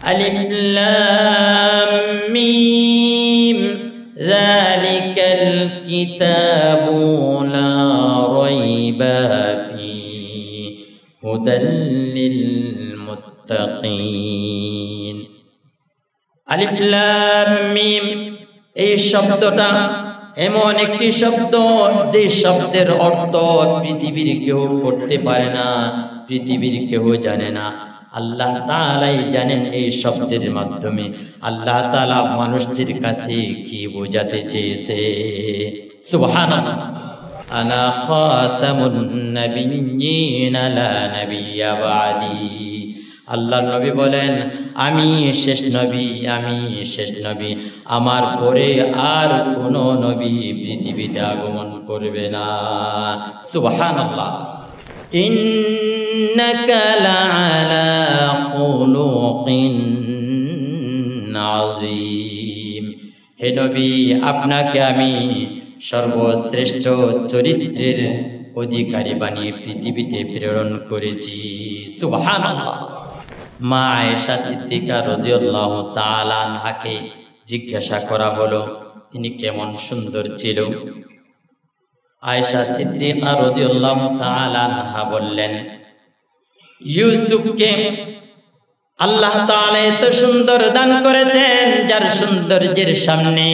আলিফ লাম মিম যালিকাল কিতাবু লা রাইবা ফীহি হুদাল লিল মুত্তাকিন। আলিফ লাম মিম এই শব্দটা এমন একটি শব্দ যে শব্দের অর্থ পৃথিবীর কেউ করতে পারে না, পৃথিবীর কেউ জানে না, আল্লাহ তাআলাই জানেন। এই শব্দের মাধ্যমে আল্লাহ তাআলা মানুষদের কাছে কি বোঝাতে চেয়েছে। সুবহানাল্লাহ। আনা খাতামুন নাবিয়্যিন লা নাবিয়্যা বা'দি। আল্লাহর নবী বলেন, আমি শেষ নবী, আমি শেষ নবী, আমার পরে আর কোনো নবী পৃথিবীতে আগমন করবে না। সুবহানাল্লাহ। ইন্নাকা লাআলা খুলুকিন আযীম। হে নবী, আপনাকে আমি সর্বশ্রেষ্ঠ চরিত্রের অধিকারী বানিয়ে পৃথিবীতে প্রেরণ করেছি। সুবহানাল্লাহ। মা আয়েশা সিদ্দিকা রাদিয়াল্লাহু তাআলা আনহাকে জিজ্ঞাসা করা হলো তিনি কেমন সুন্দর ছিল। আয়েশা সিদ্দিকা রাদিয়াল্লাহু তাআলা আনহা বললেন, ইউসুফকে আল্লাহ তাআলা এত সুন্দর দান করেছেন যার সৌন্দর্যের সামনে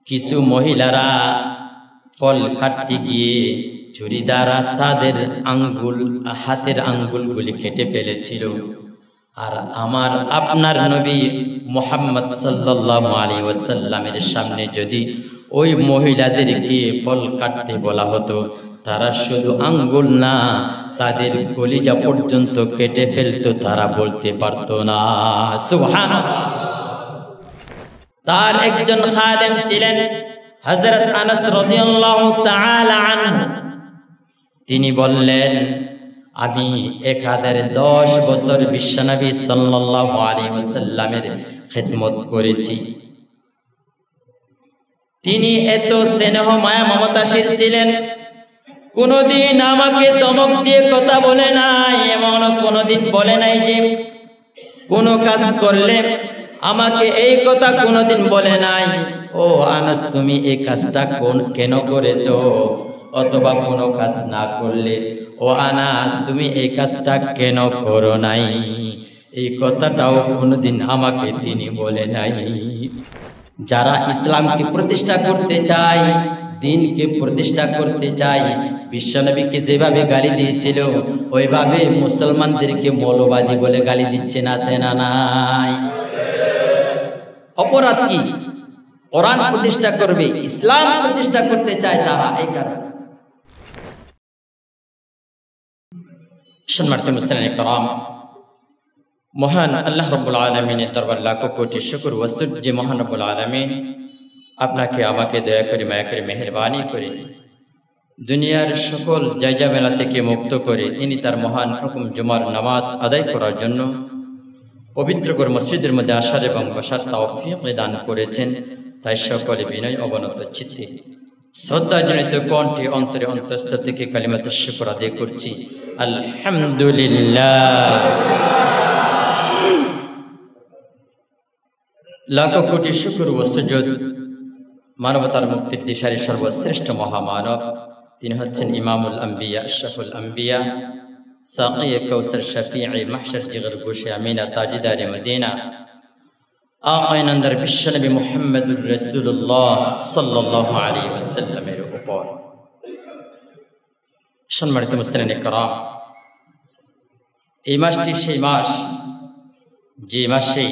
কিছু মহিলারা ফল কাটতে গিয়ে ছুরি দ্বারা তাদের হাতের আঙ্গুলগুলি কেটে ফেলেছিল। আর আমার আপনার নবী মুহাম্মদ সাল্লাল্লাহু আলাইহি ওয়াসাল্লামের সামনে যদি ওই মহিলাদেরকে ফল কাটতে বলা হতো, তারা শুধু আঙ্গুল না, তাদের কলিজা পর্যন্ত কেটে ফেলতো, তারা বলতে পারতো না। সুবহানাল্লাহ। তার একজন খাদেম ছিলেন হযরত আনাস রাদিয়াল্লাহু তাআলা আনহু। তিনি বললেন, আমি 1010 বছর বিশ্বনবী সাল্লাল্লাহু আলাইহি ওয়াসাল্লামের খিদমত করেছি। তিনি এত স্নেহ মায়া মমতাশীল ছিলেন, কোনদিন আমাকে ধমক দিয়ে কথা বলে নাই, এমন কোনদিন বলে নাই যে কোনো কাজ করলে আমাকে এই কথা কোনদিন বলে নাই, ও আনাস তুমি এই কাজটা কেন করেছো, অথবা কোনো কাজ না করলে ও আনাস তুমি এই কাজটা কেন করো নাই, এই কথাটাও কোনদিন আমাকে তিনি বলে নাই। যারা ইসলামকে প্রতিষ্ঠা করতে চায়, দ্বীনকে প্রতিষ্ঠা করতে চায়, বিশ্বনবীকে যেভাবে গালি দিয়েছিল ওইভাবে মুসলমানদেরকে মৌলবাদী বলে গালি দিচ্ছে না, সেনা নাই? অপরাধ কি? কোরআন প্রতিষ্ঠা করবে, ইসলাম প্রতিষ্ঠা করতে চায় তারা, এই কারণে। সম্মানিত মুসলিম کرام, মহান আল্লাহ রাব্বুল আলামিনের দরবার লাখো কোটি শুকর ও সুজদ যে মহান রাব্বুল আলামিন আপনাকে আমাকে দয়া করে মায়া করে মেহেরবানি করে দুনিয়ার সকল জায়জামেলা থেকে মুক্ত করে তিনি তার মহান হুকুম জুমার নামাজ আদায় করার জন্য পবিত্র করে মসজিদের মধ্যে আসার এবং বসার তৌফিক দান করেছেন। তাই সকলে বিনয় অবনত চিত্তে শ্রদ্ধাজনিত কণ্ঠে অন্তরে অন্তঃস্থ থেকে কালিমাতুশ শুকর আদায় করছি, আলহামদুলিল্লাহ। লাখো কোটি শুকর ও সুজুদ মানবতার মুক্তির দিশারি সর্বশ্রেষ্ঠ মহামানব, তিনি হচ্ছেন ইমামুল আম্বিয়া, আশরাফুল আম্বিয়া, সাকি কাউসার, শফিঈ মাহশর, জিগর গোশে আমিনা, তাজিদারে মদিনা, আকায়ে নন্দর বিশ্বনবী মুহাম্মদুর রাসূলুল্লাহ সাল্লাল্লাহু আলাইহি ওয়াসাল্লামের উপর। সম্মানিত মুসলিম کرام, এই মাসটি সেই মাস যে মাসে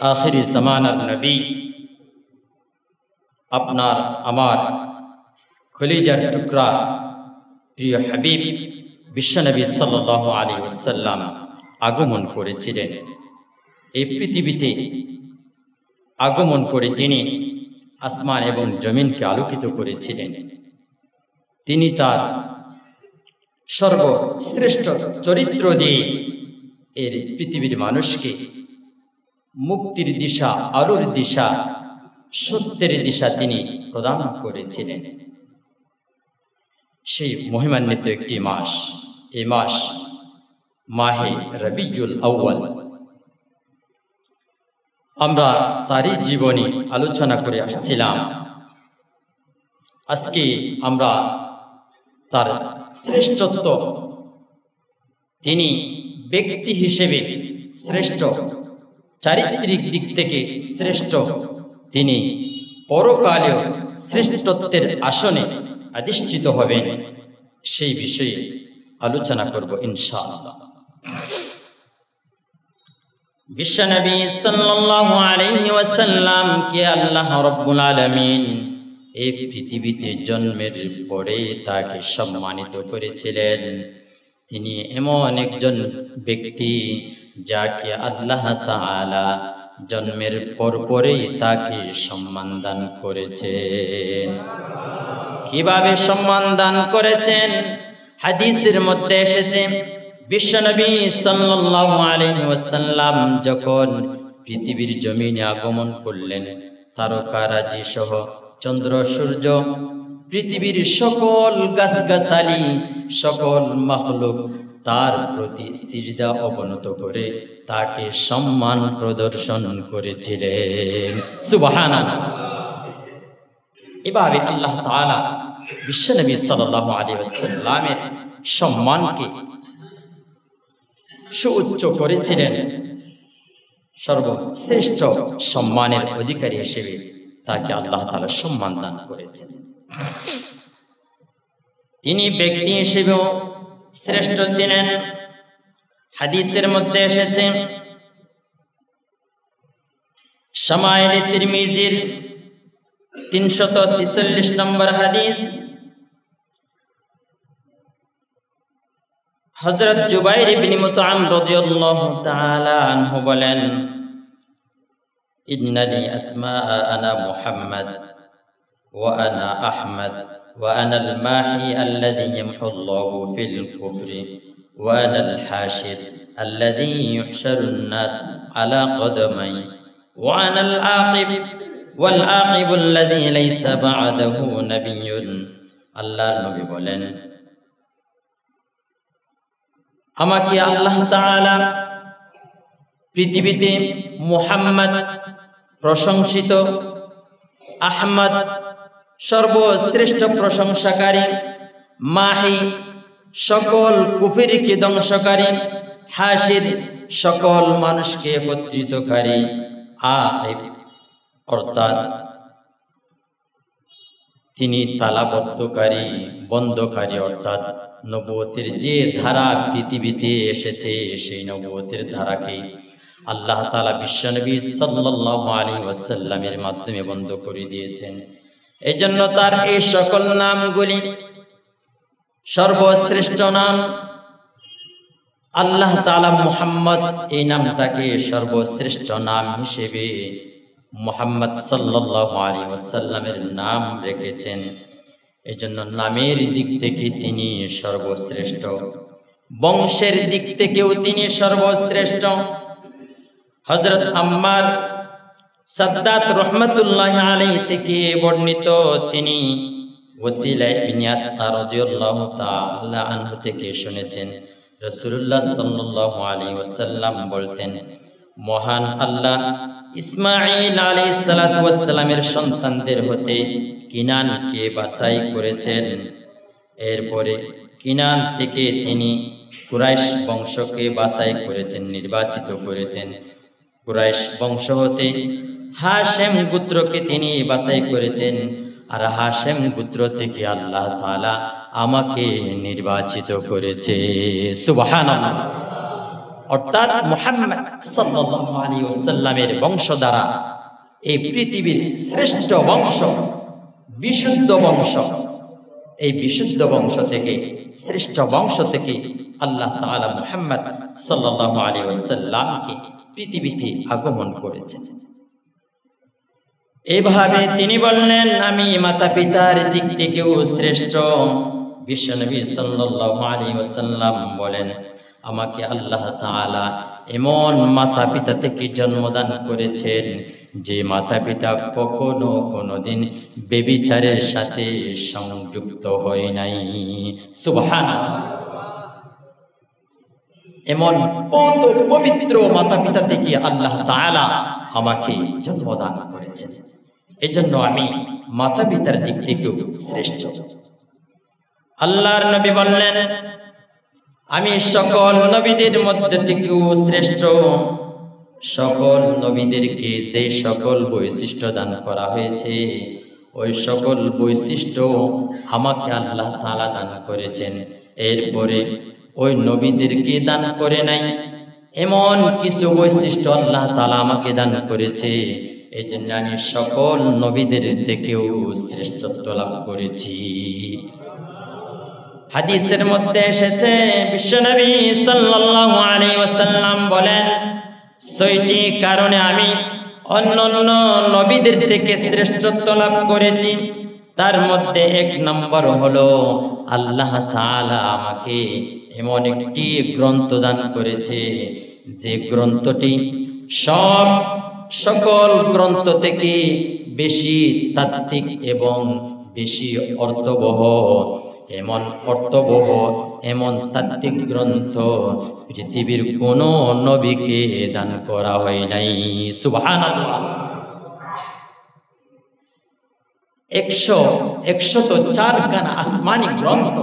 আখিরি জামানার নবী আপনার আমার কলিজার টুকরা প্রিয় হাবিব বিশ্বনবী সাল্লাল্লাহু আলাইহি ওয়াসাল্লাম আগমন করেছিলেন। এই পৃথিবীতে আগমন করে তিনি আসমান এবং জমিনকে আলোকিত করেছিলেন। তিনি তার সর্বশ্রেষ্ঠ চরিত্র দিয়ে এর পৃথিবীর মানুষকে মুক্তির দিশা, আলোর দিশা, সত্যের দিশা তিনি প্রদান করেছিলেন। সেই মহিমান্বিত একটি মাস, এই মাস মাহে রবিউল আউয়াল। আমরা তারই জীবনী আলোচনা করে আসছিলাম। আজকে আমরা তার শ্রেষ্ঠত্ব, তিনি ব্যক্তি হিসেবে শ্রেষ্ঠ, চারিত্রিক দিক থেকে শ্রেষ্ঠ, তিনি পরকালেও শ্রেষ্ঠত্বের আসনে অধিষ্ঠিত হবেন, সেই বিষয়ে আলোচনা করব ইনশাআল্লাহ। বিশ্বনবী সাল্লাল্লাহু আলাইহি ওয়াসাল্লাম কে আল্লাহ রাব্বুল আলামিন এই পৃথিবীতে জন্মের পরে তাকে সম্মানিত করেছিলেন। তিনি এমন একজন ব্যক্তি যাকে আল্লাহ তাআলা জন্মের পরেই তাকে সম্মান দান করেছেন। কিভাবে সম্মান দান করেছেন? হাদিসের মধ্যে এসেছে, বিশ্বনবী সাল্লাল্লাহু আলাইহি ওয়াসাল্লাম যখন পৃথিবীর জমিনে আগমন করলেন, তারকারাজি সহ চন্দ্র সূর্য, পৃথিবীর সকল গাছগাছালি, সকল মাখলুক তার প্রতি সিজদা অবনত করে তাকে সম্মান প্রদর্শন করেছিলেন। সুবহানাল্লাহ। এভাবে আল্লাহ তাআলা বিশ্বনবী সাল্লাল্লাহু আলাইহি ওয়াসাল্লামের সম্মানকে সুউচ্চ করেছিলেন। সর্বশ্রেষ্ঠ সম্মানের অধিকারী হিসেবে তাকে আল্লাহ তাআলা সম্মান দান করেছেন। তিনি ব্যক্তি হিসেবেও শ্রেষ্ঠ ছিলেন। হাদিসের মধ্যে এসেছে, শামাইল তিরমিজির 346 নম্বর হাদিস, হযরত জুবাইর ইবনে মুতআম রাদিয়াল্লাহু তাআলা আনহু বলেন, ইন্নালি আসমাআ আনা মুহাম্মদ ওয়া আনা আহমদ ওয়া আনা আল মাহি আল্লাযী ইয়ামহু আল্লাহু ফিল কুফরি ওয়া আনা আল হাশির আল্লাযী ইউহশারু আন-নাস আলা কদমাই ওয়া আনা আল আকিব ওয়াল আকিবু আল্লাযী লাইসা বা'দাহু নাবিয়্যুন। আল্লাহর নবী বলেন, আমাকে আল্লাহ তাআলা পৃথিবীতে মুহাম্মদ প্রশংসিত, আহমদ সর্বশ্রেষ্ঠ প্রশংসাকারী, মাহি সকল কুফরিকে ধ্বংসকারী, হাসির সকল মানুষকে একত্রিতকারী, আকিব অর্থাৎ তিনি তালাবদ্ধকারী, বন্ধকারী, অর্থাৎ নবুয়তের যে ধারা পৃথিবীতে এসেছে সেই নবুয়তের ধারাকে আল্লাহ তাআলা বিশ্বনবী সাল্লাল্লাহু আলাইহি ওয়াসাল্লামের মাধ্যমে বন্ধ করে দিয়েছেন। এজন্য তার এই সকল নামগুলি সর্বশ্রেষ্ঠ নাম। আল্লাহ তাআলা মুহাম্মদ এই নামটাকে সর্বশ্রেষ্ঠ নাম হিসেবে মুহাম্মদ সাল্লাল্লাহু আলাইহি ওয়াসাল্লামের নাম রেখেছেন। এজন্য নামের দিক থেকে তিনি সর্বশ্রেষ্ঠ, বংশের দিক থেকেও তিনি সর্বশ্রেষ্ঠ। হযরত আম্মার সাদ্দাত রাহমাতুল্লাহি আলাইহি থেকে বর্ণিত, তিনি ওসিলা ইবনে আসআর রাদিয়াল্লাহু তাআলা আনহু থেকে শুনেছেন, রাসূলুল্লাহ সাল্লাল্লাহু আলাইহি ওয়াসাল্লাম বলতেন, মহান আল্লাহ ইসমাঈল আলাইহিস সালাতু ওয়াস সালামের সন্তানদের হতে কিনানকে বাছাই করেছেন। এরপরে কিনান থেকে তিনি কুরাইশ বংশকে বাছাই করেছেন, নির্বাচিত করেছেন। কুরাইশ বংশ হতে হাশেম গোত্রকে তিনি বাছাই করেছেন, আর হাশেম গোত্র থেকে আল্লাহ তাআলা আমাকে নির্বাচিত করেছে। সুবহানাল্লাহ। অর্থাৎ মুহাম্মদ সাল্লাল্লাহু আলাইহি ওয়াসাল্লামের বংশ দ্বারা এই পৃথিবীর শ্রেষ্ঠ বংশ, বিশুদ্ধ বংশ, এই বিশুদ্ধ বংশ থেকে, শ্রেষ্ঠ বংশ থেকে আল্লাহ তাআলা মুহাম্মদ সাল্লাল্লাহু আলাইহি ওয়াসাল্লামকে পৃথিবীতে আগমন করেছেন। এইভাবে তিনি বললেন, আমি মাতা পিতার দিক থেকেও শ্রেষ্ঠ। বিশ্বনবী সাল্লাল্লাহু আলাইহি ওয়াসাল্লাম বলেন, আমাকে আল্লাহ তাআলা এমন মাতা পিতা থেকে জন্মদান করেছেন যে মাতা পিতা কখনো কোনোদিন ব্যভিচারের সাথে সংযুক্ত হয় নাই। সুবহানাল্লাহ। এমন কত পবিত্র মাতা পিতা থেকে আল্লাহ তাআলা আমাকে জন্মদান করেছেন। এজন্য আমি মাতা পিতার দিক থেকেও শ্রেষ্ঠ। আল্লাহর নবী বললেন, আমি সকল নবীদের মধ্যে থেকেও শ্রেষ্ঠ। সকল নবীদেরকে যে সকল বৈশিষ্ট্য দান করা হয়েছে, ওই সকল বৈশিষ্ট্য আমাকে আল্লাহ তাআলা দান করেছেন। এরপরে ওই নবীদেরকে দান করে নাই এমন কিছু বৈশিষ্ট্য আল্লাহ তাআলা আমাকে দান করেছে। এই জন্য আমি সকল নবীদের থেকেও শ্রেষ্ঠত্ব লাভ করেছি। হাদিসের মধ্যে এসেছে, বিশ্বনবী সাল্লাল্লাহু আলাইহি ওয়াসাল্লাম বলেন, ৬টি কারণে আমি অন্যান্য নবীদের থেকে শ্রেষ্ঠত্ব লাভ করেছি। তার মধ্যে ১ নম্বর হলো আল্লাহ তাআলা আমাকে এমন একটি গ্রন্থ দান করেছে, যে গ্রন্থটি সকল গ্রন্থ থেকে বেশি তাত্ত্বিক এবং বেশি অর্থবহ। এমন তাত্ত্বিক গ্রন্থ পৃথিবীর কোন নবীকে দান করা হয় নাই। সুবহানাল্লাহ। ১০৪ খানা আসমানি গ্রন্থ,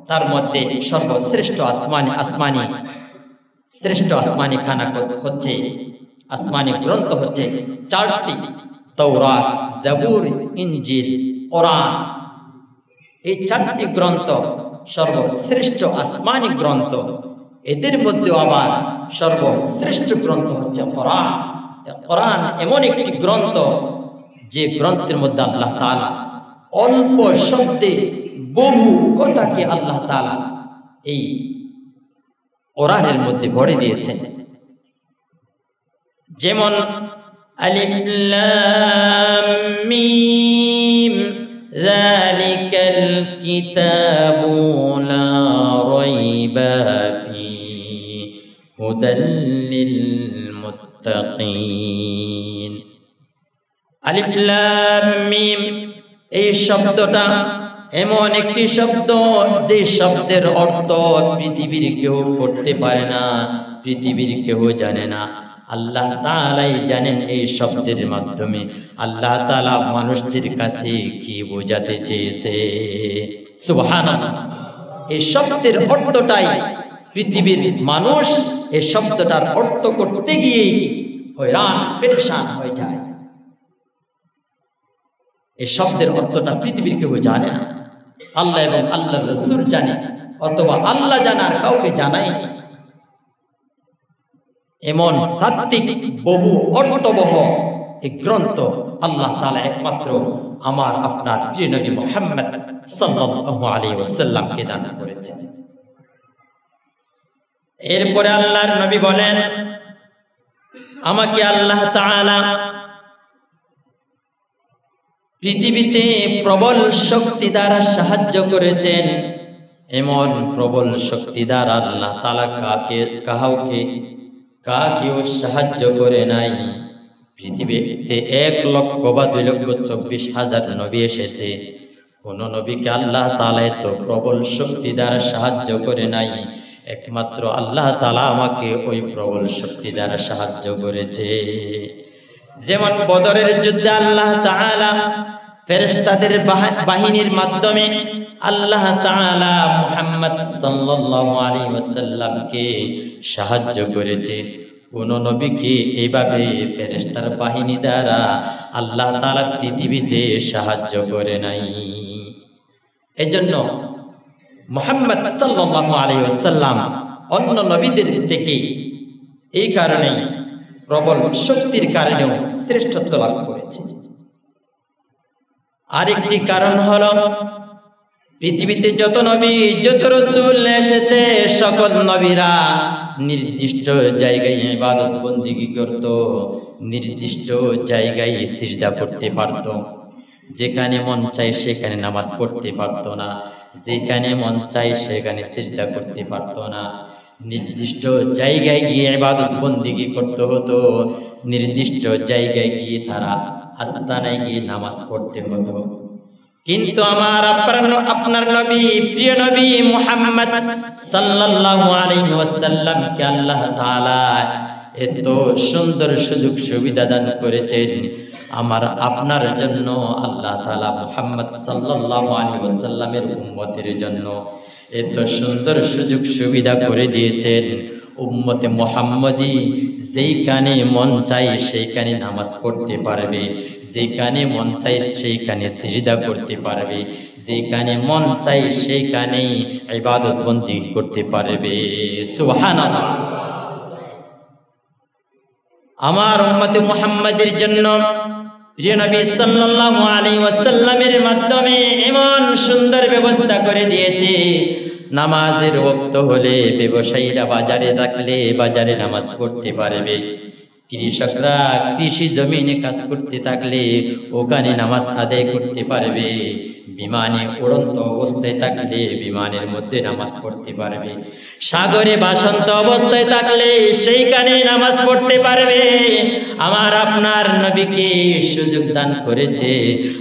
তার মধ্যে সর্বশ্রেষ্ঠ আসমানি খানা হচ্ছে, আসমানি গ্রন্থ হচ্ছে 4টি, তাওরাত, জাবুর, ইনজিল, কোরআন। এই 4টি গ্রন্থ সর্বশ্রেষ্ঠ আসমানি গ্রন্থ। এদের মধ্যে আবার সর্বশ্রেষ্ঠ গ্রন্থ হচ্ছে কোরআন। কোরআন এমন একটি গ্রন্থ, যে গ্রন্থের মধ্যে আল্লাহ তাআলা অল্প শব্দে বহু কথাকে আল্লাহ তাআলা এই কোরআনের মধ্যে ভরে দিয়েছেন। যেমন আলিফ লাম মিম যালিকাল কিতাবু লা রাইবা ফীহি হুদাল লিল মুত্তাকিন। আলিফ লাম মিম এই শব্দটা এমন একটি শব্দ, যে শব্দের অর্থ পৃথিবীর কেউ করতে পারে না, পৃথিবীর কেউ জানে না। আল্লাহ তাআলাই জানেন এই শব্দের মাধ্যমে আল্লাহ তাআলা মানুষদের কাছে কি বোঝাতে চেয়েছে। সুবহানাল্লাহ। এই শব্দের অর্থটাই পৃথিবীর মানুষ এই শব্দটার অর্থ করতে গিয়ে হয়রান পেরেশান হয়ে যায়। এই শব্দের অর্থটা পৃথিবীর কেউ জানে না, আল্লাহ এবং আল্লাহর রাসূল জানে, অথবা আল্লাহ জানার কাউকে জানায়নি। এমন তাত্ত্বিক বহু অর্থবহ এই গ্রন্থ আল্লাহ তাআলা একমাত্র আমার আপনার প্রিয় নবী মুহাম্মদ সাল্লাল্লাহু আলাইহি ওয়াসাল্লামকে দান করেছেন। এরপরে আল্লাহর নবী বলেন, আমাকে আল্লাহ তাআলা পৃথিবীতে প্রবল শক্তি দ্বারা সাহায্য করেছেন। এমন প্রবল শক্তি দ্বারা আল্লাহ তাআলা কাকেও সাহায্য করে নাই। পৃথিবীতে ১,০০,০০০ বা ২,২৪,০০০ নবী এসেছে, কোন নবীকে আল্লাহ তাআলা এত প্রবল শক্তি দ্বারা সাহায্য করে নাই। একমাত্র আল্লাহ তাআলা আমাকে ওই প্রবল শক্তি দ্বারা সাহায্য করেছে। যেমন বদরের যুদ্ধে আল্লাহ তাআলা ফেরেশতাদের বাহিনীর মাধ্যমে আল্লাহ তাআলা মুহাম্মদ সাল্লাল্লাহু আলাইহি ওয়াসাল্লামকে সাহায্য করেছে। কোন নবীকে এইভাবে ফেরেশতার বাহিনী দ্বারা আল্লাহ তাআলা পৃথিবীতে সাহায্য করে নাই। এজন্য মুহাম্মদ সাল্লাল্লাহু আলাইহি ওয়াসাল্লাম অন্য নবীদের থেকে এই কারণে প্রবল শক্তির কারণেও শ্রেষ্ঠত্ব লাভ করেছে। আরেকটি কারণ হলো, পৃথিবীতে যত নবী যত রাসূল এসেছে, সকল নবীরা নির্দিষ্ট জায়গায় ইবাদত বন্দেগী করত, নির্দিষ্ট জায়গায় সিজদা করতে পারত। যেখানে মন চাই সেখানে নামাজ পড়তে পারত না, যেখানে মন চাই সেখানে সিজদা করতে পারত না। নির্দিষ্ট জায়গায় গিয়ে ইবাদত বন্দেগী করতে হতো, নির্দিষ্ট জায়গায় গিয়ে তারা আস্তানায় গিয়ে নামাজ পড়তে হতো। কিন্তু আমার আপনার নবী, প্রিয় নবী মুহাম্মদ সাল্লাল্লাহু আলাইহি ওয়াসাল্লামকে আল্লাহ তাআলা এত সুন্দর সুযোগ সুবিধা দান করেছেন। আমার আপনার জন্য আল্লাহ তাআলা মুহাম্মদ সাল্লাল্লাহু আলাইহি ওয়াসাল্লামের উম্মতের জন্য এত সুন্দর সুযোগ সুবিধা করে দিয়েছেন। উম্মতে মুহাম্মদী যেইখানে মন চাই সেইখানে নামাজ পড়তে পারবে, যেখানে মন চাই সেইখানে সিজদা করতে পারবে, যেখানে মন চাই সেইখানে ইবাদত বন্দি করতে পারবে। সুবহানাল্লাহ। আমার উম্মতে মুহাম্মাদের জন্য প্রিয় নবী সাল্লাল্লাহু আলাইহি ওয়াসাল্লামের মাধ্যমে এমন সুন্দর ব্যবস্থা করে দিয়েছে, নামাজের ওয়াক্ত হলে ব্যবসায়ীরা বাজারে থাকলে বাজারে নামাজ পড়তে পারবে, কৃষকরা কৃষি জমিনে কাজ করতে থাকলে ওখানে নামাজ আদায় করতে পারবে, বিমানে উড়ন্ত অবস্থায় থাকলে বিমানের মধ্যে নামাজ পড়তে পারবে, সাগরে ভাসন্ত অবস্থায় থাকলে সেইখানে নামাজ পড়তে পারবে। আমার আপনার নবীকে সুযোগ দান করেছে,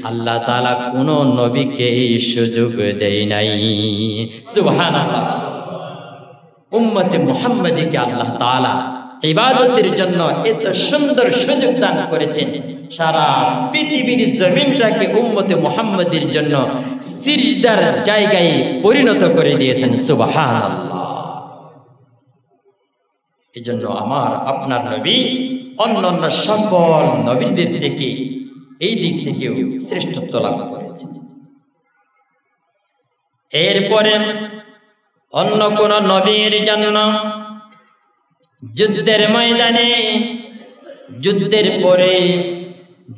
আল্লাহ তাআলা কোন নবীকে সুযোগ দেয় নাই। সুবহানাল্লাহ। উম্মতে মুহাম্মাদীকে আল্লাহ তাআলা ইবাদতের জন্য এত সুন্দর সুযোগ দান করেছেন, সারা পৃথিবীর জমিনটাকে উম্মতে মুহাম্মাদীর জন্য সিজদার জায়গায় পরিণত করে দিয়েছেন। সুবহানাল্লাহ। এজন্য আমার আপনার নবী অন্যান্য সকল নবীদের থেকে এই দিক থেকেও শ্রেষ্ঠত্ব লাভ করেছেন। এরপরে অন্য কোন নবীর জন্য যুদ্ধের ময়দানে যুদ্ধের পরে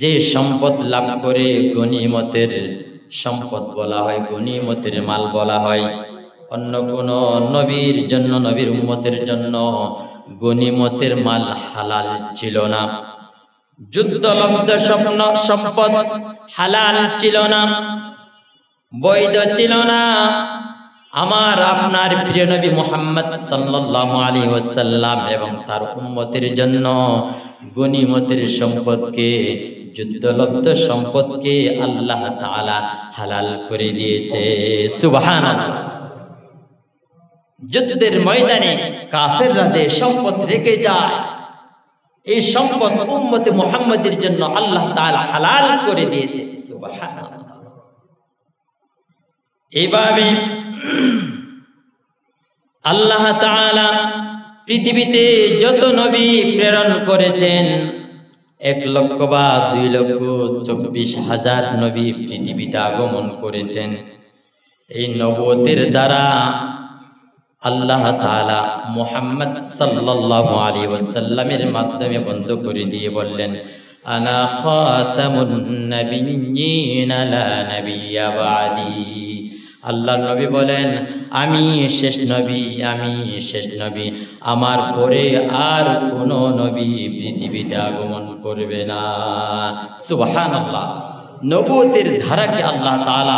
যে সম্পদ লাভ করে গনিমতের সম্পদ বলা হয়, গনিমতের মাল বলা হয়। অন্য কোন নবীর জন্য, নবীর উম্মতের জন্য গনিমতের মাল হালাল ছিল না, যুদ্ধলব্ধ সম্পদ হালাল ছিল না, বৈধ ছিল না। আমার আপনার প্রিয় নবী মুহাম্মদ সাল্লাল্লাহু আলাইহি ওয়াসাল্লাম এবং তার উম্মতের জন্য গনিমতের সম্পদকে, যুদ্ধলব্ধ সম্পদকে আল্লাহ তাআলা হালাল করে দিয়েছে। সুবহানাল্লাহ। যুদ্ধের ময়দানে কাফেররা যে সম্পদ রেখে যায়, এই সম্পদ উম্মতে মুহাম্মদের জন্য আল্লাহ তাআলা হালাল করে দিয়েছে। সুবহানাল্লাহ। এইভাবে আল্লাহ তাআলা পৃথিবীতে যত নবী প্রেরণ করেছেন, 1,00,000 বা 2,24,000 নবী পৃথিবীতে আগমন করেছেন। এই নবুয়তের দ্বারা আল্লাহ তাআলা মুহাম্মদ সাল্লাল্লাহু আলাইহি ওয়াসাল্লামের মাধ্যমে বন্ধ করে দিয়ে বললেন, আনা খাতামুন নাবিয়্যিনা লা নাবিয়্যা বা'দি। আল্লাহর নবী বলেন, আমি শেষ নবী, আমি শেষ নবী, আমার পরে আর কোন নবী পৃথিবীতে আগমন করবে না। সুবহানাল্লাহ। নবুয়তের ধারাকে আল্লাহ তাআলা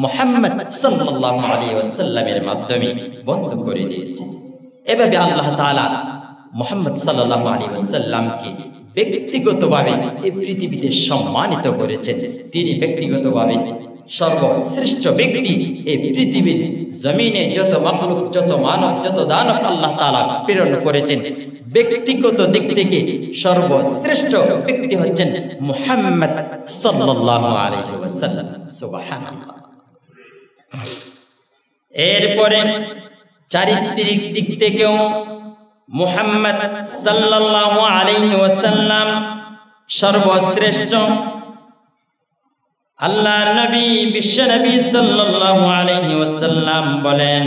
মুহাম্মদ সাল্লাল্লাহু আলাইহি ওয়াসাল্লামের মাধ্যমে বন্ধ করে দিয়েছে। এভাবে আল্লাহ তাআলা মুহাম্মদ সাল্লাল্লাহু আলাইহি ওয়াসাল্লামকে ব্যক্তিগতভাবে এই পৃথিবীতে সম্মানিত করেছেন। তিনি ব্যক্তিগতভাবে সর্বশ্রেষ্ঠ ব্যক্তি। এই পৃথিবীর জমিনে যত মাখলুক, যত মানব, যত দানব আল্লাহ তাআলা প্রেরণ করেছেন, ব্যক্তিগত দিক থেকে সর্বশ্রেষ্ঠ ব্যক্তি হচ্ছেন মুহাম্মদ সাল্লাল্লাহু আলাইহি ওয়াসাল্লাম। সুবহানাল্লাহ। এরপরে চারিত্রিক দিক থেকেও মুহাম্মদ সাল্লাল্লাহু আলাইহি ওয়াসাল্লাম সর্বশ্রেষ্ঠ। আল্লাহর নবী, বিশ্ব নবী সাল্লাল্লাহু আলাইহি ওয়াসাল্লাম বলেন,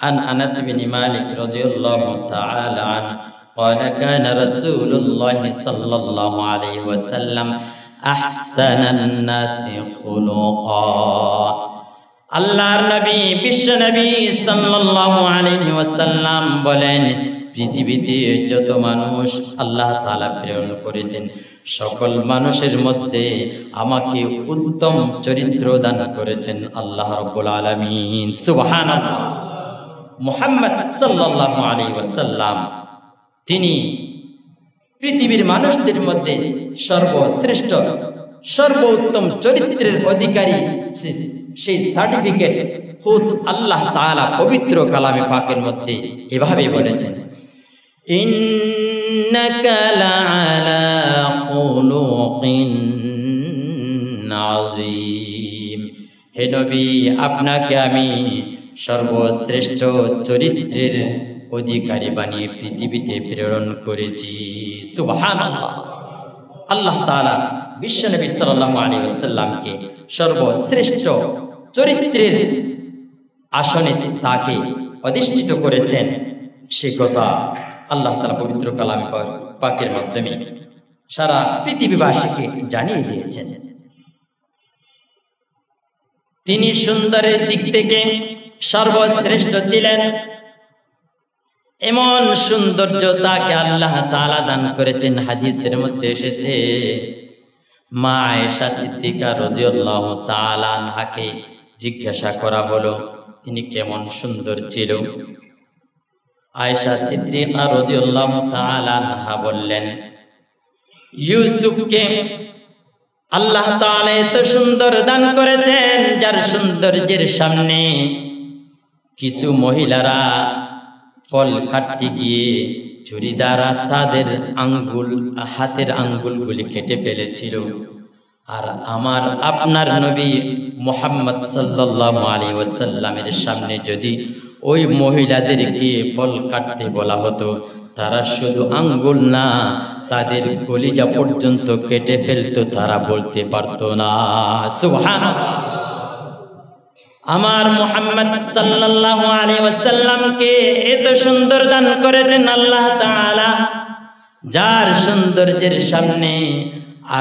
আন আনাস বিন মালিক রাদিয়াল্লাহু তাআলা আনহু قال كان رسول الله صلى الله عليه وسلم أحسن الناس خلقا। আল্লাহর নবী, বিশ্ব নবী সাল্লাল্লাহু আলাইহি ওয়াসাল্লাম বলেন, পৃথিবীতে যত মানুষ আল্লাহ তাআলা প্রেরণ করেছেন, সকল মানুষের মধ্যে আমাকে উত্তম চরিত্র দান করেছেন আল্লাহ রাব্বুল আলামিন। সুবহানাল্লাহ। মুহাম্মদ সাল্লাল্লাহু আলাইহি ওয়াসাল্লাম তিনি পৃথিবীর মানুষদের মধ্যে সর্বশ্রেষ্ঠ সর্বোত্তম চরিত্রের অধিকারী সেই সার্টিফিকেট খুদ আল্লাহ তাআলা পবিত্র কালামে পাকের মধ্যে এভাবে বলেছেন, ইন্নাকা লাআলা খুলুকিন আযীম। হে নবী, আপনাকে আমি সর্বশ্রেষ্ঠ চরিত্রের অধিকারী বানিয়ে পৃথিবীতে প্রেরণ করেছি। সুবহানাল্লাহ। আল্লাহ তাআলা বিশ্বনবী সাল্লাল্লাহু আলাইহি ওয়াসাল্লামকে সর্বশ্রেষ্ঠ চরিত্রের আসনে তাকে অধিষ্ঠিত করেছেন। সে কথা আল্লাহ তাআলা পবিত্র কালামে পাকের মাধ্যমে সারা পৃথিবীবাসীকে জানিয়ে দিয়েছেন। তিনি সুন্দরের দিক থেকে সর্বশ্রেষ্ঠ ছিলেন। এমন সৌন্দর্য তাকে আল্লাহ তাআলা দান করেছেন। হাদিসের মধ্যে এসেছে, মা আয়েশা সিদ্দিকা রাদিয়াল্লাহু তাআলা আনহাকে জিজ্ঞাসা করা হলো তিনি কেমন সুন্দর ছিল। আয়েশা সিদ্দিকা রাদিয়াল্লাহু তাআলা আনহা বললেন, ইউসুফকে আল্লাহ তাআলা এত সুন্দর দান করেছেন যার সৌন্দর্যের সামনে কিছু মহিলারা ফল কাটতে গিয়ে ছুরি দ্বারা তাদের হাতের আঙ্গুলগুলি কেটে ফেলেছিল। আর আমার আপনার নবী মুহাম্মদ সাল্লাল্লাহু আলাইহি ওয়াসাল্লামের সামনে যদি ওই মহিলাদেরকে ফল কাটতে বলা হতো, তারা শুধু আঙ্গুল না, তাদের কলিজা পর্যন্ত কেটে ফেলতো, তারা বলতে পারতো না। সুবহানাল্লাহ। আমার মুহাম্মদ সাল্লাল্লাহু আলাইহি ওয়াসাল্লামকে এত সুন্দর দান করেছেন আল্লাহ তাআলা, যার সৌন্দর্যের সামনে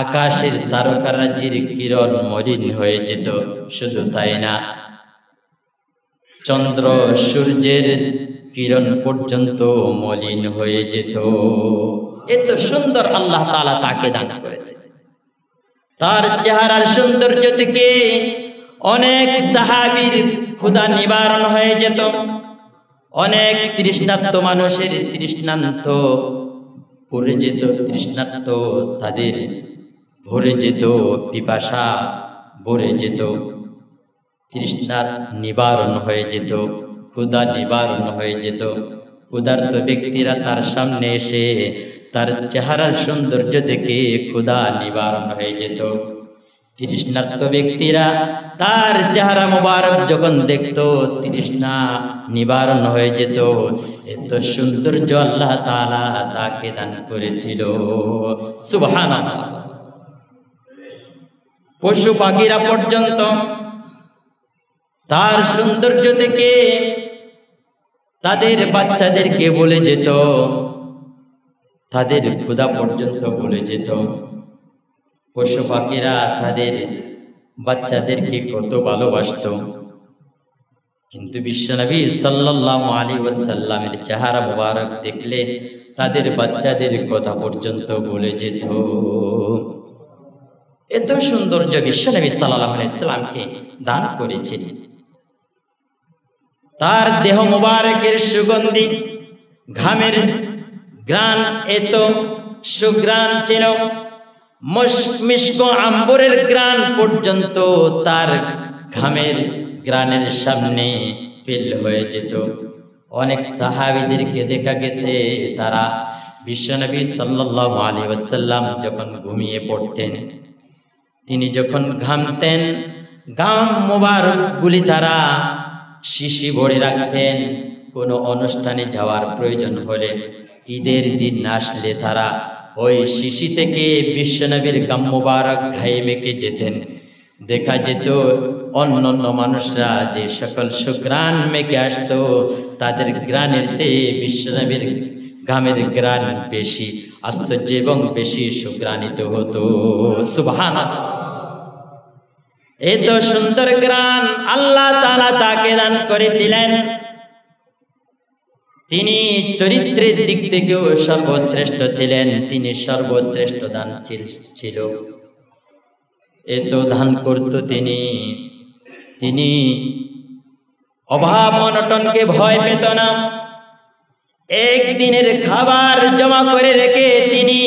আকাশের তারকারাজির কিরণ মলিন হয়ে যেত। শুধু তাই না, চন্দ্র সূর্যের কিরণ পর্যন্ত মলিন হয়ে যেত। এত সুন্দর আল্লাহ তাআলা তাকে দান করেছে। তার চেহারার সৌন্দর্য থেকে অনেক সাহাবীর ক্ষুধা নিবারণ হয়ে যেত। অনেক তৃষ্ণার্ত মানুষের তৃষ্ণান্ত পড়ে যেত, তৃষ্ণার্ত তাদের ভরে যেত, পিপাসা ভরে যেত, তৃষ্ণার নিবারণ হয়ে যেত, ক্ষুধা নিবারণ হয়ে যেত। ক্ষুধার্ত ব্যক্তিরা তার সামনে এসে তার চেহারার সৌন্দর্য থেকে ক্ষুধা নিবারণ হয়ে যেত। তৃষ্ণার্ত ব্যক্তিরা তার চেহারা মোবারক যখন দেখত, তৃষ্ণা নিবারণ হয়ে যেত। এত সৌন্দর্য আল্লাহ তাআলা তাকে দান করেছিল। সুবহানাল্লাহ। পশু পাখিরা পর্যন্ত তার সৌন্দর্য থেকে তাদের বাচ্চাদেরকে বলে যেত, তাদের ক্ষুধা পর্যন্ত বলে যেত। পশু পাখিরা তাদের বাচ্চাদেরকে কত ভালোবাসত। কিন্তু বিশ্বনবী সাল্লাল্লাহু আলাইহি ওয়াসাল্লামের চেহারা মোবারক দেখলে তাদের বাচ্চাদের কথা পর্যন্ত বলে যেত। এত সৌন্দর্য বিশ্বনবী সাল্লাল্লাহু আলাইহি ওয়াসাল্লামকে দান করেছেন। তার দেহ মোবারকের সুগন্ধি, ঘামের ঘ্রাণ এত সুঘ্রাণ ছিল, মিষ্ক আম্বরের ঘ্রাণ পর্যন্ত তার ঘামের ঘ্রাণের সামনে ফেল হয়ে যেত। অনেক সাহাবীদেরকে দেখা গেছে তারা বিশ্বনবী সাল্লাল্লাহু আলাইহি ওয়াসাল্লাম যখন ঘুমিয়ে পড়তেন, তিনি যখন ঘামতেন, ঘাম মোবারকগুলি তারা শিশি ভরে রাখতেন। কোনো অনুষ্ঠানে যাওয়ার প্রয়োজন হলে, ঈদের দিন আসলে তারা ওই শিশি থেকে বিশ্বনবীর গাম মোবারক গায়ে মেখে যেতেন। দেখা যেত অন্যান্য মানুষরা যে সকল সুঘ্রাণ মেখে আসতো, তাদের ঘ্রাণের চেয়ে বিশ্বনবীর ঘামের ঘ্রাণ বেশি আশ্চর্য এবং বেশি সুঘ্রাণিত হতো। সুবহানাল্লাহ। এত সুন্দর ঘ্রাণ আল্লাহ তাআলা তাকে দান করেছিলেন। তিনি চরিত্রের দিক থেকেও সর্বশ্রেষ্ঠ ছিলেন। তিনি সর্বশ্রেষ্ঠ দান ছিল। এত দান করত তিনি অভাব অনটনকে ভয় পেত না। একদিনের খাবার জমা করে রেখে তিনি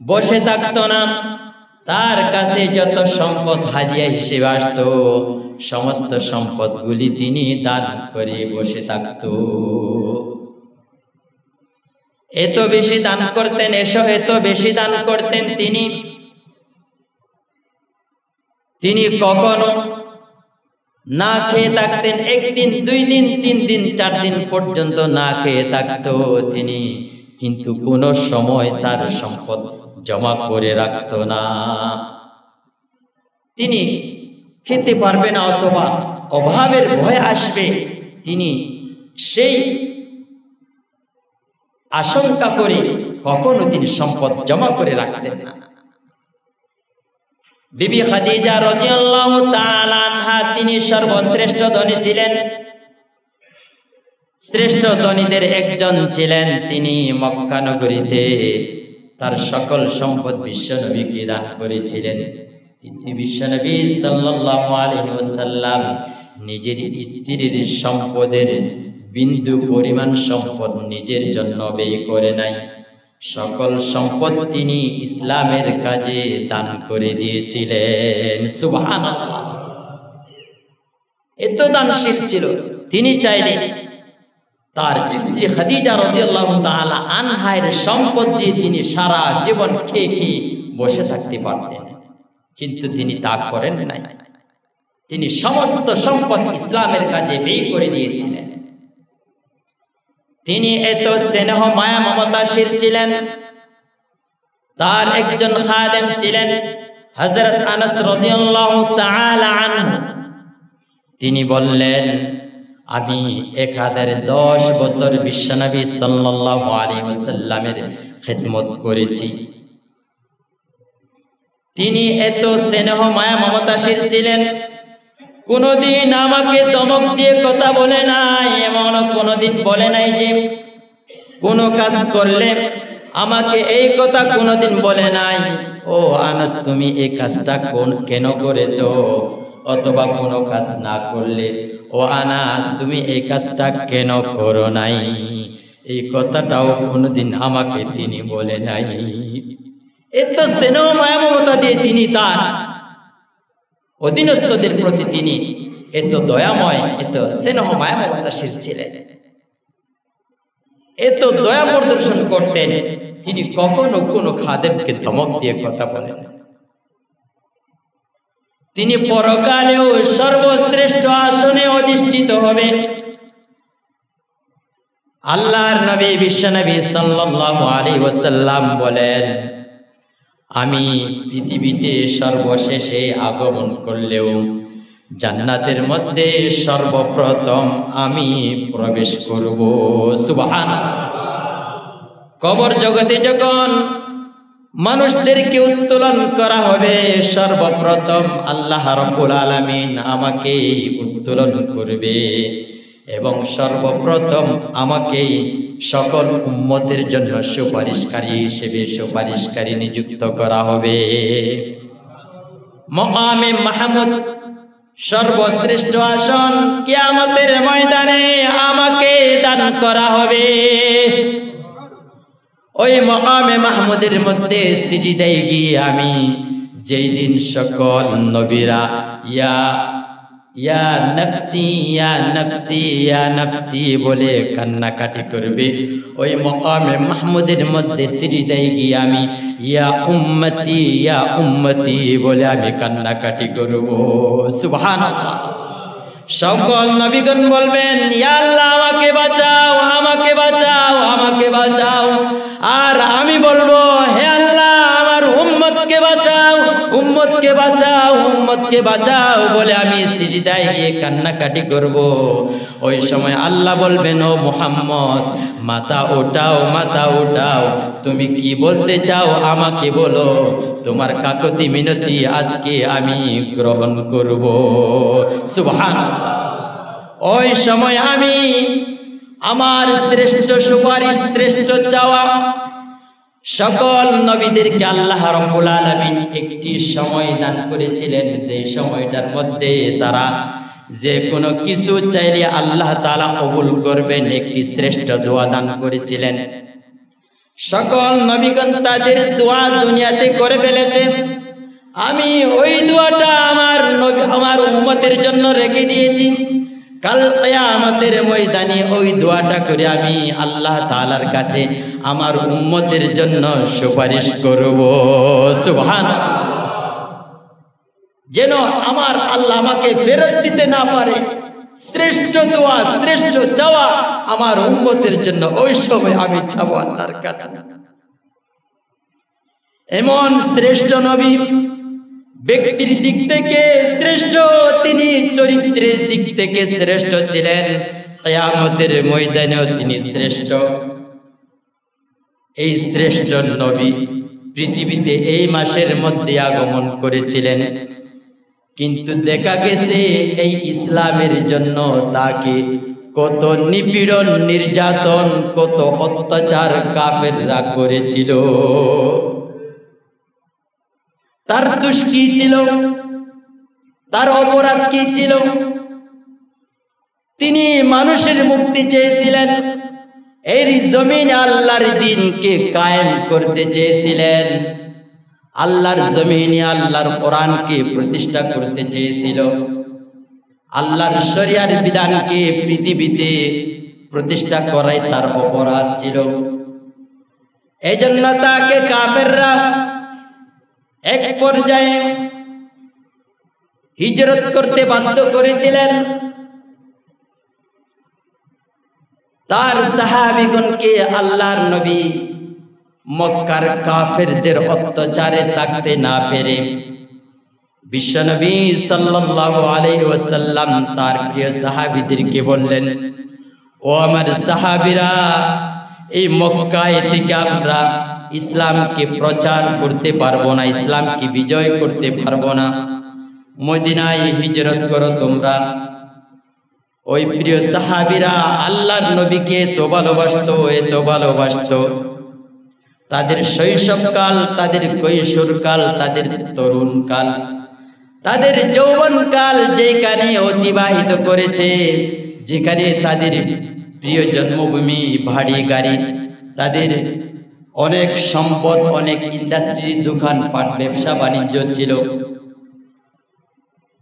বসে থাকত না। তার কাছে যত সম্পদ হাদিয়া হিসেবে আসতো সমস্ত সম্পদগুলি তিনি দান করে বসে থাকত। এত বেশি দান করতেন, এত বেশি দান করতেন তিনি কখনো না খেয়ে থাকতেন। একদিন, 2 দিন, 3 দিন, 4 দিন পর্যন্ত না খেয়ে থাকতো তিনি, কিন্তু কোন সময় তার সম্পদ জমা করে রাখত না। তিনি খেতে পারবে না অথবা অভাবের ভয় আসবে, তিনি সেই আশঙ্কা করে কখনো তিনি সম্পদ জমা করে রাখতেন না। বিবি খাদিজা রাদিয়াল্লাহু তাআলা আনহা তিনি সর্বশ্রেষ্ঠ ধনী ছিলেন, শ্রেষ্ঠ ধনীদের একজন ছিলেন। তিনি মক্কা নগরীতে তার সকল সম্পদ বিশ্বনবীকে দান করেছিলেন। কিন্তু বিশ্বনবী সাল্লাল্লাহু আলাইহি ওয়াসাল্লাম নিজের স্ত্রীর সম্পদের বিন্দু পরিমাণ সম্পদ নিজের জন্য ব্যয় করে নাই। সকল সম্পদ তিনি ইসলামের কাজে দান করে দিয়েছিলেন। সুবহানাল্লাহ, এত দানশীল ছিল। তিনি চাইলে তার স্ত্রী খাদিজা রাদিয়াল্লাহু তাআলা আনহার সম্পদ দিয়ে তিনি সারা জীবন খেয়ে খেয়ে বসে থাকতে পারতেন, কিন্তু তিনি তা করেন নাই। তিনি সমস্ত সম্পদ ইসলামের কাজে ব্যয় করে দিয়েছিলেন। তিনি এত স্নেহ মায়া মমতাশীল ছিলেন। তার একজন খাদেম ছিলেন হযরত আনাস রাদিয়াল্লাহু তাআলা আনহু। তিনি বললেন, আমি 1010 বছর বিশ্বনবী সাল্লাল্লাহু আলাইহি ওয়াসাল্লামের খিদমত করেছি। তিনি এত স্নেহ মায়া মমতাশীল ছিলেন, কোনদিন আমাকে ধমক দিয়ে কথা বলে নাই, এমন কোনদিন বলে নাই যে কোন কাজ করলে আমাকে এই কথা কোনদিন বলে নাই, ও আনাস তুমি এই কাজটা কেন করেছো, অথবা কোনো কাজ না করলে ও আনাস তুমি এই কাজটা কেন করো নাই, এই কথাটাও কোনদিন আমাকে তিনি বলে নাই। এত স্নেহ মায়া মমতা দিয়ে তিনি তার অধীনস্থদের প্রতি তিনি এত দয়াময়, এত স্নেহ মায়া মমতাশীল ছিলেন, এত দয়া প্রদর্শন করতেন। তিনি কখনো কোনো খাদেমকে ধমক দিয়ে কথা বলেন। তিনি পরকালেও সর্বশ্রেষ্ঠ আসনে অধিষ্ঠিত হবেন। আল্লাহর নবী বিশ্বনবী সাল্লাল্লাহু আলাইহি ওয়াসাল্লাম বলেন, আমি পৃথিবীতে সর্বশেষে আগমন করলেও জান্নাতের মধ্যে সর্বপ্রথম আমি প্রবেশ করব। সুবহানাল্লাহ। কবর জগতে যখন মানুষদেরকে উত্তোলন করা হবে, সর্বপ্রথম আল্লাহ রাব্বুল আলামিন আমাকে উত্তোলন করবে এবং সর্বপ্রথম আমাকে সকল উম্মতের জন্য সুপারিশকারী হিসেবে সুপারিশকারী নিযুক্ত করা হবে। মাকামে মাহমুদ সর্বশ্রেষ্ঠ আসন কিয়ামতের ময়দানে আমাকে দান করা হবে। ওই মাকামে মাহমুদের মধ্যে সিজদায় গিয়ে আমি যেই দিন সকল নবীরা ইয়া নফসি ইয়া নফসি ইয়া নফসি বলে কান্নাকাটি করবে, ওই মাকামে মাহমুদের মধ্যে সিজদায় গিয়ে আমি ইয়া উম্মতি বলে আমি কান্নাকাটি করব। সুবহানাল্লাহ। সকল নবীগণ বলবেন, ইয়া আল্লাহ আমাকে বাঁচাও, আমাকে বাঁচাও, আমাকে বাঁচাও। আর আমি বলবো, হে আল্লাহ আমার উম্মতকে বাঁচাও, উম্মতকে বাঁচাও, উম্মতকে বাঁচাও বলে আমি সিজদায় গিয়ে কান্নাকাটি করব। ওই সময় আল্লাহ বলবেন, ও মুহাম্মদ মাথা ওঠাও, মাথা ওঠাও, তুমি কি বলতে চাও আমাকে বলো, তোমার কাকুতি মিনতি আজকে আমি গ্রহণ করব। সুবহানাল্লাহ। ওই সময় আমি আমার শ্রেষ্ঠ সুপারিশ, শ্রেষ্ঠ চাওয়া সকল নবীদেরকে আল্লাহ রাব্বুল আলামিন একটি সময় দান করেছিলেন, যে সময়টার মধ্যে তারা যে কোনো কিছু চাইলে আল্লাহ তাআলা কবুল করবেন, একটি শ্রেষ্ঠ দোয়া দান করেছিলেন। সকল নবীগণ তাদের দোয়া দুনিয়াতে করে ফেলেছে। আমি ওই দোয়াটা আমার উম্মতের জন্য রেখে দিয়েছি। কাল কিয়ামতের ময়দানে ওই দোয়াটা করে আমি আল্লাহ তাআলার কাছে আমার উম্মতের জন্য সুপারিশ করব। সুবহানাল্লাহ। যেন আমার আল্লাহ আমাকে ফেরত দিতে না পারে। শ্রেষ্ঠ দোয়া, শ্রেষ্ঠ চাওয়া আমার উম্মতের জন্য ওই সময় আমি চাবো আল্লাহর কাছে। এমন শ্রেষ্ঠ নবী, ব্যক্তির দিক থেকে শ্রেষ্ঠ, তিনি চরিত্রের দিক থেকে শ্রেষ্ঠ ছিলেন, কিয়ামতের ময়দানেও তিনি শ্রেষ্ঠ। এই শ্রেষ্ঠ নবী পৃথিবীতে এই মাসের মধ্যে আগমন করেছিলেন, কিন্তু দেখা গেছে এই ইসলামের জন্য তাকে কত নিপীড়ন, নির্যাতন, কত অত্যাচার কাফেররা করেছিল। তার দোষ কি ছিল? তার অপরাধ কি ছিল? তিনি মানুষের মুক্তি চেয়েছিলেন, এই জমিনে আল্লাহর দ্বীনকে কায়েম করতে চেয়েছিলেন, আল্লাহর জমিনে আল্লাহর কোরআনকে প্রতিষ্ঠা করতে চেয়েছিল, আল্লাহর শরিয়ার বিধানকে পৃথিবীতে প্রতিষ্ঠা করাই তার অপরাধ ছিল। এজন্য তাকে কাফেররা এক পর্যায়ে হিজরত করতে বাধ্য করেছিলেন। তার সাহাবীগণকে আল্লাহর নবী মক্কার কাফেরদের অত্যাচারে থাকতে না পেরে বিশ্বনবী সাল্লাল্লাহু আলাইহি ওয়াসাল্লাম তার প্রিয় সাহাবীদেরকে বললেন, ও আমার সাহাবীরা, এই মক্কায় থেকে আমরা ইসলামকে প্রচার করতে পারবো না, ইসলামকে বিজয় করতে পারবো না, মদিনায় হিজরত করো তোমরা। ওই প্রিয় সাহাবীরা আল্লাহর নবীকে এত ভালোবাসতো, এত ভালোবাসতো, তাদের শৈশবকাল, তাদের কৈশোরকাল, তাদের তরুণকাল, তাদের যৌবনকাল যেখানে অতিবাহিত করেছে, যেখানে তাদের প্রিয় জন্মভূমি, ভারী গাড়ি, তাদের অনেক সম্পদ, অনেক ইন্ডাস্ট্রি, দোকানপাট, ব্যবসা বাণিজ্য ছিল,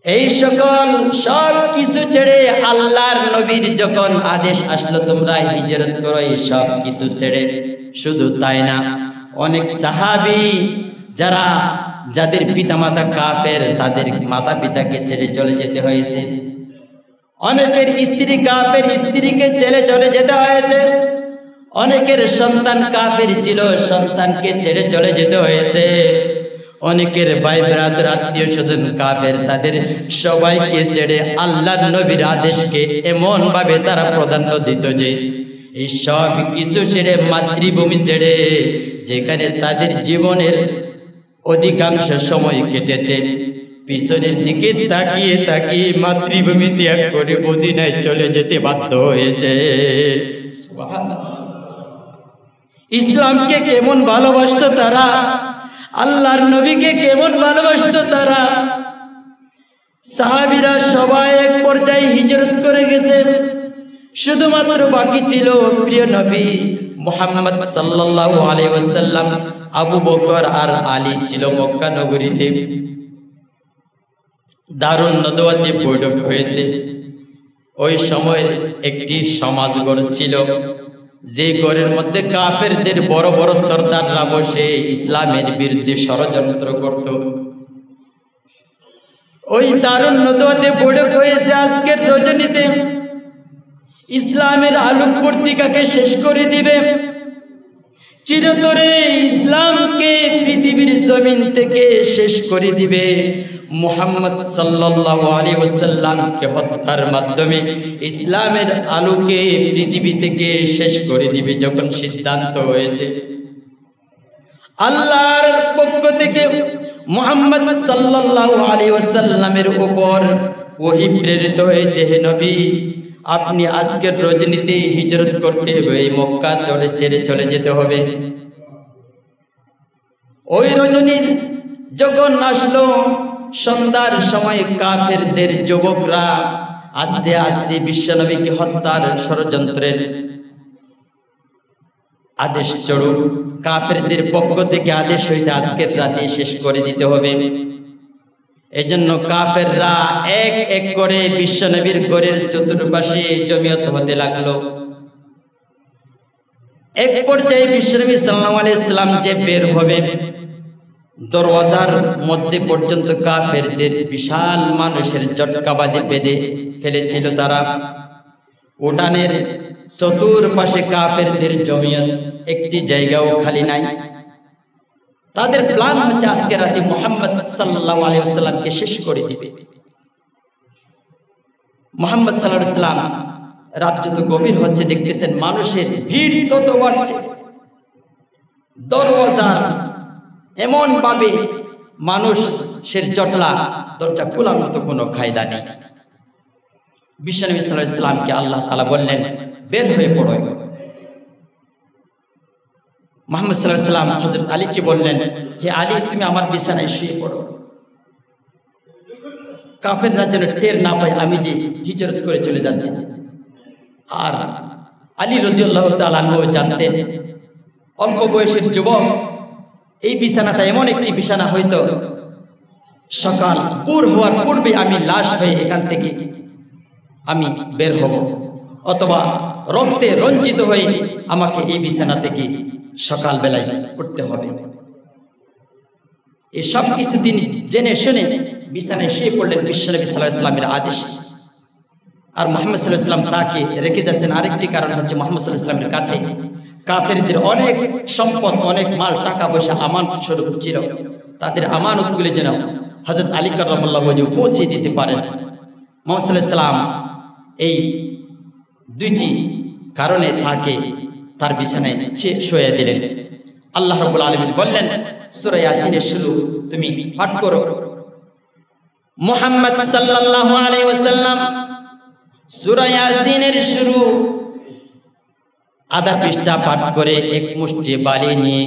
এই সকল সব কিছু ছেড়ে আল্লাহর নবীর যখন আদেশ আসলো তোমরা হিজরত করো, এই সব কিছু ছেড়ে, শুধু তাই না, অনেক সাহাবী যাদের পিতামাতা কাফের, তাদের মাতা পিতাকে ছেড়ে চলে যেতে হয়েছে, অনেকের স্ত্রী কাফের, স্ত্রীকে ছেড়ে চলে যেতে হয়েছে, অনেকের সন্তান কাফের ছিল, সন্তানকে ছেড়ে চলে যেতে হয়েছে, অনেকের ভাই ব্রাদার, আত্মীয় স্বজন কাফের, তাদের সবাইকে ছেড়ে আল্লাহর নবীর আদেশকে এমন ভাবে তারা প্রাধান্য দিত যে এই সব কিছু ছেড়ে, মাতৃভূমি ছেড়ে, যেখানে তাদের জীবনের অধিকাংশ সময় কেটেছে, পিছনের দিকে তাকিয়ে তাকিয়ে মাতৃভূমি ত্যাগ করে মদিনায় চলে যেতে বাধ্য হয়েছে। ইসলামকে কেমন ভালোবাসতো তারা, আল্লাহর নবীকে কেমন ভালোবাসতো তারা। সাহাবীরা সবাই এক পর্যায়ে হিজরত করে গেছে, শুধুমাত্র বাকি ছিল প্রিয় নবী মুহাম্মদ সাল্লাল্লাহু আলাইহি ওয়াসাল্লাম, আবু বকর আর আলী ছিল মক্কা নগরীতে। দারুন নদওয়াতে বৈঠক হয়েছে। ওই সময় একটি সমাজ গড়ছিল, যে ঘরের মধ্যে কাফেরদের বড় বড় সর্দাররা বসে ইসলামের বিরুদ্ধে ষড়যন্ত্র করত। ওই দারুন নদওয়াতে বৈঠক হয়েছে আজকের রজনীতে ইসলামের আলোক পত্রিকাকে শেষ করে দিবে, চিরতরে ইসলামকে পৃথিবীর জমিন থেকে শেষ করে দিবে, মুহাম্মদ সাল্লাল্লাহু আলাইহি ওয়াসাল্লামকে হত্যার মাধ্যমে ইসলামের আলোকে পৃথিবী থেকে শেষ করে দিবে যখন সিদ্ধান্ত হয়েছে, আল্লাহর পক্ষ থেকে মুহাম্মদ সাল্লাল্লাহু আলাইহি ওয়াসাল্লামের উপর ওহী প্রেরিত হয়েছে, হে নবী, আপনি আজকের রজনীতে হিজরত করতে হবে, এই মক্কা ছেড়ে চলে যেতে হবে। ওই রজনীর যখন আসলো, সন্ধ্যার সময় কাফেরদের যুবকরা আস্তে আস্তে বিশ্বনবীকে হত্যার ষড়যন্ত্রের আদেশ চড়ুন, কাফেরদের পক্ষ থেকে আদেশ হয়েছে আজকের রাতে শেষ করে দিতে হবে। এজন্য কাফেররা এক এক করে বিশ্বনবীর ঘরের চতুর্পাশে জমিয়ত হতে লাগলো। এক পর্যায়ে বিশ্বনবী সাল্লাল্লাহু আলাইহি ওয়াসাল্লাম যে বের হবে, দরওয়াজার মধ্যে পর্যন্ত কাফেরদের বিশাল মানুষের জটকাবাজি বেঁধে ফেলেছিল তারা। উঠানের চতুর্পাশে কাফেরদের জমিয়ত, একটি জায়গাও খালি নাই। তাদের প্ল্যান হচ্ছে আজকে রাতে মুহাম্মদ সাল্লাল্লাহু আলাইহি ওয়াসাল্লামকে শেষ করে দিবে। মুহাম্মদ সাল্লাল্লাহু আলাইহি ওয়াসাল্লাম রাত যত গভীর হচ্ছে দেখতেছেন মানুষের ভিড় তত বাড়ছে। দরওয়াজার এমন ভাবে মানুষের জটলা, দরজা খোলার মতো কোনো কায়দা নেই। বিশ্বনবী সাল্লাল্লাহু আলাইহি ওয়াসাল্লামকে আল্লাহ তাআলা বললেন, বের হয়ে পড়ো। মুহাম্মদ সাল্লাল্লাহু আলাইহি ওয়াসাল্লাম হযরত আলীকে বললেন, হে আলী, তুমি আমার বিছানায় শুয়ে পড়ো, কাফেররা যেন টের না পায় আমি যে হিজরত করে চলে যাচ্ছি। আর আলী রাদিয়াল্লাহু তাআলা আনহু জানতেন অল্প বয়সের যুবক, এই বিছানাটা এমন একটি বিছানা, হয়তো সকাল ভোর হওয়ার পূর্বে আমি লাশ হয়ে এখান থেকে আমি বের হব, অথবা রক্তে রঞ্জিত হয়ে আমাকে এই বিছানা থেকে সকালবেলায় উঠতে হবে। এই সব কিছু তিনি জেনে শুনে বিছানায় শুয়ে পড়লেন বিশ্বনবী সাল্লাল্লাহু আলাইহি ওয়াসাল্লামের আদেশে। আর মুহাম্মদ সাল্লাল্লাহু আলাইহি ওয়াসাল্লাম তাকে রেখে যাচ্ছেন। আরেকটি কারণ হচ্ছে মুহাম্মদ সাল্লাল্লাহু আলাইহি ওয়াসাল্লামের কাছে কাফেরদের অনেক সম্পদ, অনেক মাল, টাকা পয়সা আমানত স্বরূপ ছিল। তাদের আমানতগুলি যেন হযরত আলী কাররামাল্লাহু ওয়াজহু পৌঁছে দিতে পারেন। মুহাম্মদ সাল্লাল্লাহু আলাইহি ওয়াসাল্লাম এই দুইটি কারণে তাকে তার বিছানায় শুয়ে দিলেন। আল্লাহ রাব্বুল আলামিন বললেন সূরা ইয়াসিনের শুরু তুমি পাঠ করো। মুহাম্মদ সাল্লাল্লাহু আলাইহি ওয়াসাল্লাম সূরা ইয়াসিনের শুরু আধা পৃষ্ঠা পাঠ করে এক মুষ্টি বালি নিয়ে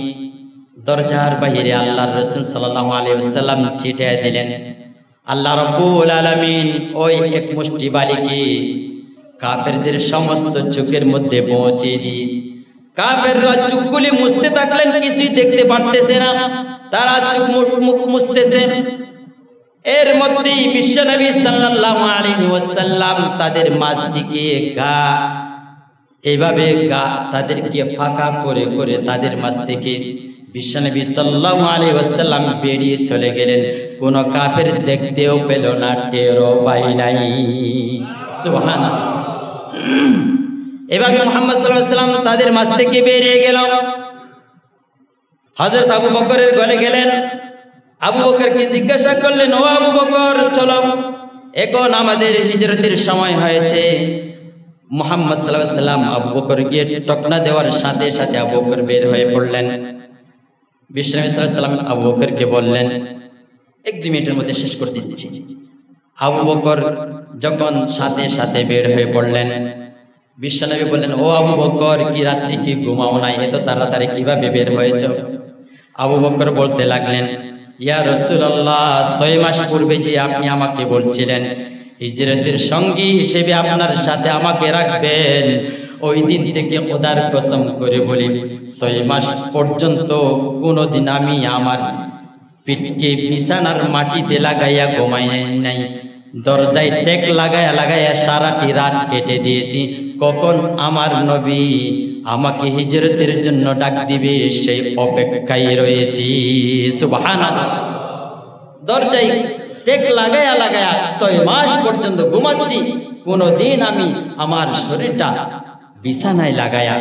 দরজার বাইরে আল্লাহর রাসূল সাল্লাল্লাহু আলাইহি ওয়াসাল্লাম ছিটিয়ে দিলেন। আল্লাহ রাব্বুল আলামিন ওই এক মুষ্টি বালিকে কাফেরদের সমস্ত চোখের মধ্যে পৌঁছে দিয়ে কাফেররা চোখগুলি মুছতে থাকলেন, কিছুই দেখতে পারতেছে না, তারা চোখ মুখ মুছতেছে। এর মধ্যেই বিশ্বনবী সাল্লাল্লাহু আলাইহি ওয়াসাল্লাম তাদের মাঝ থেকে এইভাবে তাদেরকে ফাঁকা করে করে তাদের মাঝ থেকে বিশ্বনবী সাল্লাল্লাহু আলাইহি ওয়াসাল্লাম বেরিয়ে চলে গেলেন। কোন কাফের দেখতেও পেল না, টেরও পাই নাই। সুবহানাল্লাহ। এভাবে মুহাম্মদ সাল্লাল্লাহু আলাইহি ওয়াসাল্লাম তাদের মাঝ থেকে বেরিয়ে গেল। হযরত আবু বকরের ঘরে গেলেন। আবু বকরকে জিজ্ঞাসা করলেন, ও আবু বকর, চলো, এখন আমাদের হিজরতের সময় হয়েছে। মুহাম্মদ সাল্লাল্লাহু আলাইহি ওয়াসাল্লাম আবু বকরকে টকনা দেওয়ার সাথে সাথে আবু বকর বের হয়ে পড়লেন। বিশ্বনবী সাল্লাল্লাহু আলাইহি ওয়াসাল্লাম আবু বকরকে বললেন, 1-2 মিনিটের মধ্যে শেষ করে দিচ্ছি। আবু বকর যখন সাথে সাথে বের হয়ে পড়লেন, বিশ্বনবী বললেন, ও আবু বকর, কি রাত্রি কি ঘুমাও নাই? এত তাড়াতাড়ি কিভাবে বের হয়েছ? আবু বকর বলতে লাগলেন, ইয়া রাসূলুল্লাহ, 6 মাস পূর্বে যে আপনি আমাকে বলছিলেন হিজরতের সঙ্গী হিসেবে আপনার সাথে আমাকে রাখবেন, ওই দিন থেকে খোদার কসম করে বলি 6 মাস পর্যন্ত কোনোদিন আমি আমার পিঠকে বিছানার মাটিতে লাগাইয়া ঘুমাই নাই। দরজায় টেক লাগাইয়া লাগাইয়া সারাটি রাত কেটে দিয়েছি। কখন আমার নবী আমাকে হিজরতের জন্য ডাক দিবে সেই অপেক্ষায় রয়েছি। সুবহানাল্লাহ। দরজায় টেক লাগাইয়া লাগাইয়া 6 মাস পর্যন্ত ঘুমাচ্ছি, কোনদিন আমি আমার শরীরটা বিছানায় লাগাইয়া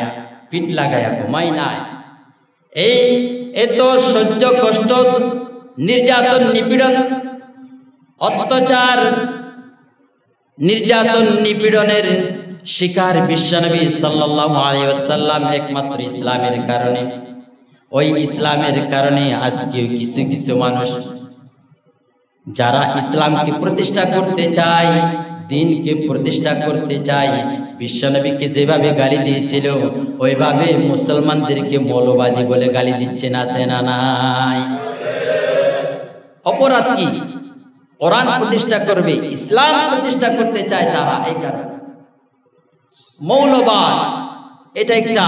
পিঠ লাগাইয়া ঘুমাই নাই। এই এত সহ্য কষ্ট, নির্যাতন, নিপীড়ন, অত্যাচার, নির্যাতন নিপীড়নের শিকার বিশ্বনবী সাল্লাল্লাহু আলাইহি ওয়াসাল্লাম একমাত্র ইসলামের কারণে। ওই ইসলামের কারণে আজকে কিছু কিছু মানুষ যারা ইসলামকে প্রতিষ্ঠা করতে চায়, দিনকে প্রতিষ্ঠা করতে চায়, বিশ্বনবীকে যেভাবে গালি দিয়েছিল ওইভাবে মুসলমানদেরকে মৌলবাদী বলে গালি দিচ্ছে না, সেনা নাই? অপরাধ কি? কোরআন প্রতিষ্ঠা করবে, ইসলাম প্রতিষ্ঠা করতে চায় তারা। এই কারণে মৌলবাদ এটা একটা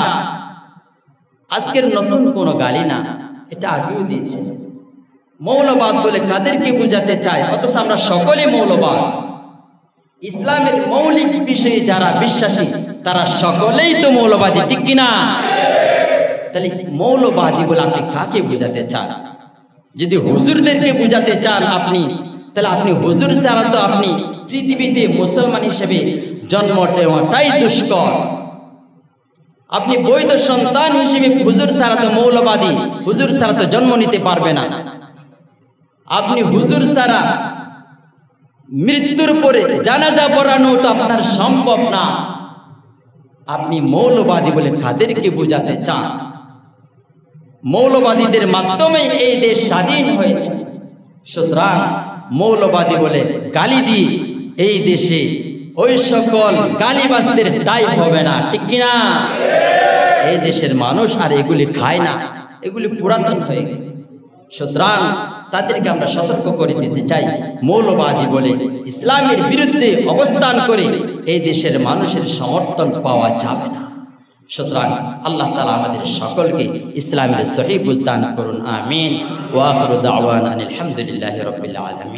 আজকের নতুন কোনো গালি না, এটা আগেও দিয়েছে। মৌলবাদ বলে কাদেরকে বোঝাতে চায়, অথচ আমরা সকলে মৌলবাদ। ইসলামের মৌলিক বিষয়ে যারা বিশ্বাসী তারা সকলেই তো মৌলবাদী, ঠিক কিনা? তাহলে মৌলবাদী বলে আপনি কাকে বোঝাতে চান? যদি হুজুরদেরকে বোঝাতে চান আপনি, তাহলে আপনি হুজুর ছাড়া তো আপনি পৃথিবীতে মুসলমান হিসেবে জন্ম নেওয়াটাই দুষ্কর। আপনি বৈধ সন্তান হিসেবে হুজুর ছাড়া তো মৌলবাদী, হুজুর ছাড়া তো জন্ম নিতে পারবে না। আপনি হুজুর ছাড়া মৃত্যুর পরে জানাজা পড়ানো তো আপনার সম্ভব না। আপনি মৌলবাদী বলে কাদেরকে বোঝাতে চান? মৌলবাদীদের মাধ্যমে এই দেশ স্বাধীন হয়েছে। সুতরাং মৌলবাদী বলে গালি দিয়ে এই দেশে ওই সকল গালিবাজদের দায় হবে না, ঠিক কিনা? এই দেশের মানুষ আর এগুলি খায় না, এগুলি পুরাতন হয়ে গেছে। সুতরাং তাদেরকে আমরা সতর্ক করে দিতে চাই, মৌলবাদী বলে ইসলামের বিরুদ্ধে অবস্থান করে এই দেশের মানুষের সমর্থন পাওয়া যাবে না। সুতরাং আল্লাহ তাআলা আমাদের সকলকে ইসলামের সহিহ বুঝদান করুন, আমিন। ওয়া আখিরু দাওয়ানা আলহামদুলিল্লাহি রাব্বিল আলামিন।